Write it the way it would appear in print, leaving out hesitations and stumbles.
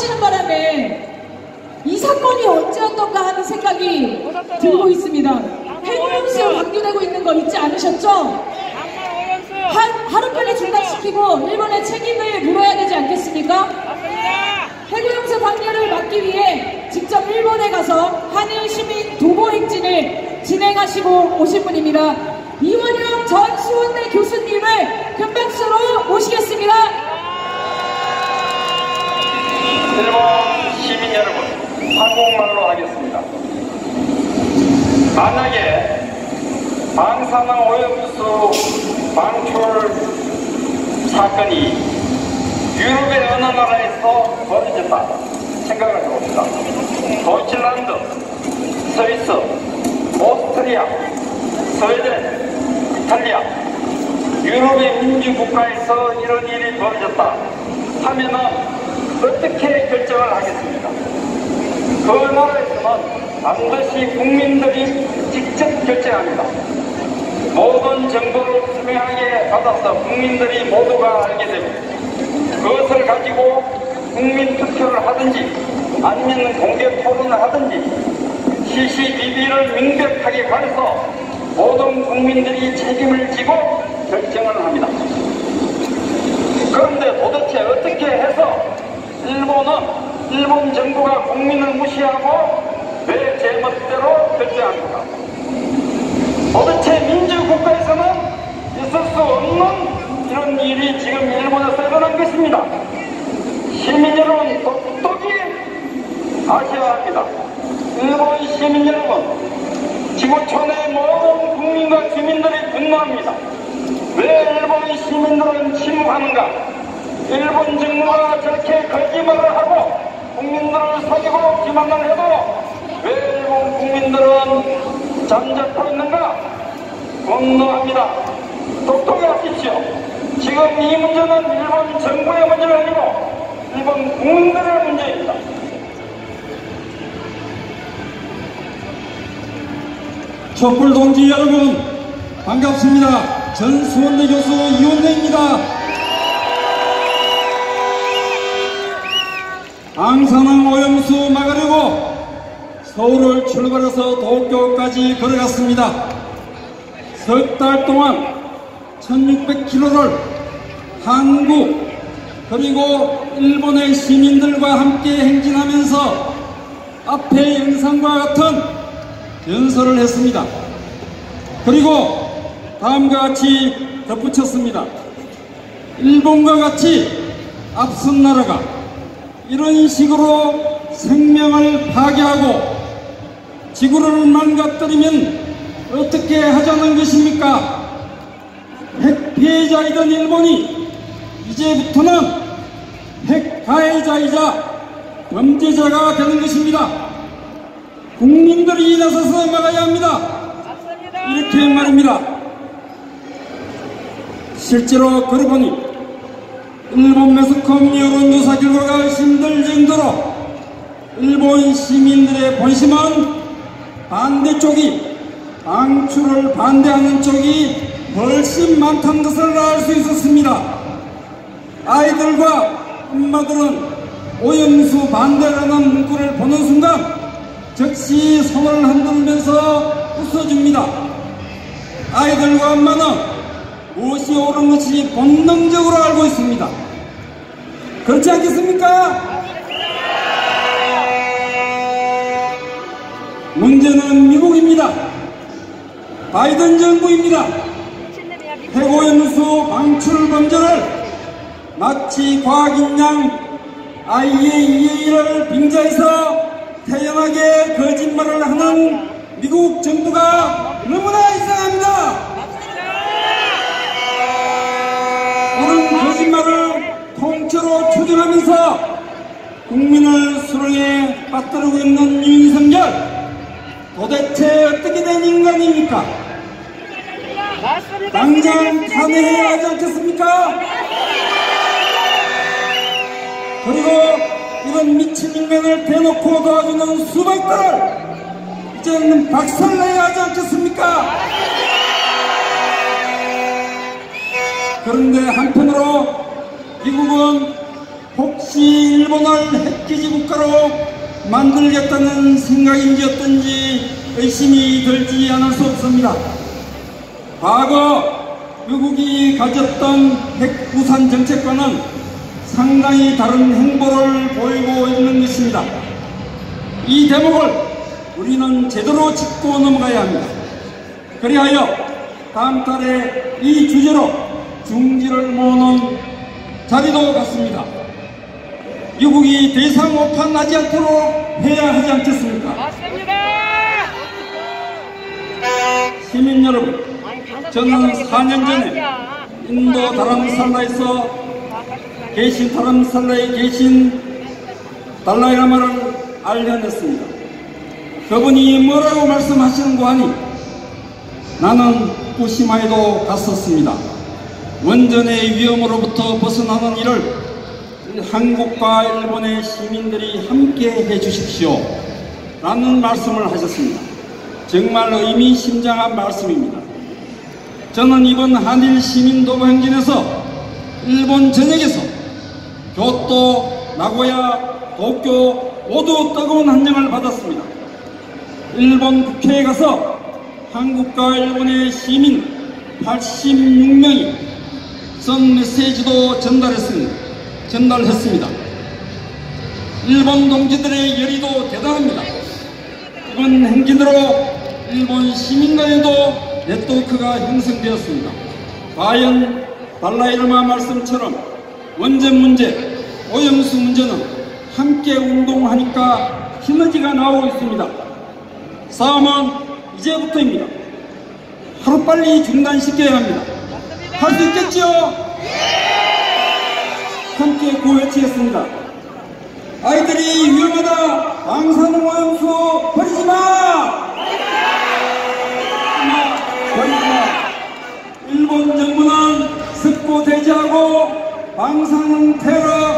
나오시는 바람에 이 사건이 언제였던가 하는 생각이 들고 있습니다. 해군연수 방류되고 있는 거 잊지 않으셨죠? 하루빨리 중단시키고 일본에 책임을 물어야 되지 않겠습니까? 해군연수 방류를 막기 위해 직접 일본에 가서 한일 시민 도보 행진을 진행하시고 오신 분입니다. 이원영 전 수원대 교수님을 큰 박수로 모시겠습니다. 일본 시민 여러분, 한국말로 하겠습니다. 만약에 방사능 오염수 방출 사건이 유럽의 어느 나라에서 벌어졌다 생각을 해봅시다. 도이칠란드, 스위스, 오스트리아, 스웨덴, 이탈리아, 유럽의 민주국가에서 이런 일이 벌어졌다 하면은 어떻게 결정을 하겠습니까? 그 나라에서는 반드시 국민들이 직접 결정합니다. 모든 정보를 투명하게 받아서 국민들이 모두가 알게 되고 그것을 가지고 국민 투표를 하든지 아니면 공개 토론을 하든지 CCTV를 명백하게 가려서 모든 국민들이 책임을 지고 결정을 합니다. 그런데 도대체 어떻게 해서 일본 정부가 국민을 무시하고 왜 제멋대로 결정합니까? 도대체 민주국가에서는 있을 수 없는 이런 일이 지금 일본에서 일어난 것입니다. 시민 여러분 똑똑히 아셔야 합니다. 일본 시민 여러분, 지구촌의 모든 국민과 주민들이 분노합니다. 왜 일본 시민들은 침묵하는가? 일본 정부가 저렇게 거짓말을 하고 국민들을 속이고 기만을 해도 왜 일본 국민들은 잠자코 있는가? 분노합니다. 똑똑히 하십시오. 지금 이 문제는 일본 정부의 문제가 아니고 일본 국민들의 문제입니다. 촛불 동지 여러분 반갑습니다. 전 수원대 교수 이원래입니다. 방사능 오염수 막으려고 서울을 출발해서 도쿄까지 걸어갔습니다. 석 달 동안 1600km를 한국 그리고 일본의 시민들과 함께 행진하면서 앞의 영상과 같은 연설을 했습니다. 그리고 다음과 같이 덧붙였습니다. 일본과 같이 앞선 나라가 이런 식으로 생명을 파괴하고 지구를 망가뜨리면 어떻게 하자는 것입니까? 핵 피해자이던 일본이 이제부터는 핵 가해자이자 범죄자가 되는 것입니다. 국민들이 나서서 막아야 합니다. 이렇게 말입니다. 실제로 그러보니 일본 매스컴 여론조사 결과가 힘들 정도로 일본 시민들의 본심은 반대쪽이 방출을 반대하는 쪽이 훨씬 많다는 것을 알 수 있었습니다. 아이들과 엄마들은 오염수 반대라는 문구를 보는 순간 즉시 손을 흔들면서 웃어줍니다. 아이들과 엄마는 무엇이 옳은 것이 본능적으로 알고 있습니다. 그렇지 않겠습니까? 문제는 미국입니다. 바이든 정부입니다. 핵오염수 방출 범죄를 마치 과학인 양 IAEA를 빙자해서 태연하게 거짓말을 하는 미국 정부가 너무나 이상합니다. 그런 거짓말을 통째로 추진하면서 국민을 수렁에 빠뜨리고 있는 윤석열, 도대체 어떻게 된 인간입니까? 당장 탄핵해야 하지 않겠습니까? 그리고 이런 미친 인간을 대놓고 도와주는 수박들을 이제는 박살내야 하지 않겠습니까? 그런데 한편으로 미국은 혹시 일본을 핵 패키지 국가로 만들겠다는 생각인지 어떤지 의심이 들지 않을 수 없습니다. 과거 미국이 가졌던 핵부산 정책과는 상당히 다른 행보를 보이고 있는 것입니다. 이 대목을 우리는 제대로 짚고 넘어가야 합니다. 그리하여 다음 달에 이 주제로 중지를 모으는 자리도 같습니다. 미국이 대상 오판하지 않도록 해야 하지 않겠습니까? 맞습니다. 시민 여러분, 저는 4년 전에 인도 다람살라에서 다람살라에 계신 달라이라마를 알려냈습니다. 그분이 뭐라고 말씀하시는고 하니 나는 후쿠시마에도 갔었습니다. 원전의 위험으로부터 벗어나는 일을 한국과 일본의 시민들이 함께 해주십시오 라는 말씀을 하셨습니다. 정말 의미심장한 말씀입니다. 저는 이번 한일 시민 도보 행진에서 일본 전역에서 교토, 나고야, 도쿄 모두 뜨거운 환영을 받았습니다. 일본 국회에 가서 한국과 일본의 시민 86명이 선 메시지도 전달했습니다. 일본 동지들의 열의도 대단합니다. 이번 행진으로 일본 시민간에도 네트워크가 형성되었습니다. 과연 달라이라마 말씀처럼 원전 문제, 오염수 문제는 함께 운동하니까 시너지가 나오고 있습니다. 싸움은 이제부터입니다. 하루빨리 중단시켜야 합니다. 할 수 있겠지요? 함께 구호외치겠습니다. 아이들이 위험하다. 방사능 오염수 버리지마. 버리지마. 일본 정부는 습고 대지하고 방사능 테러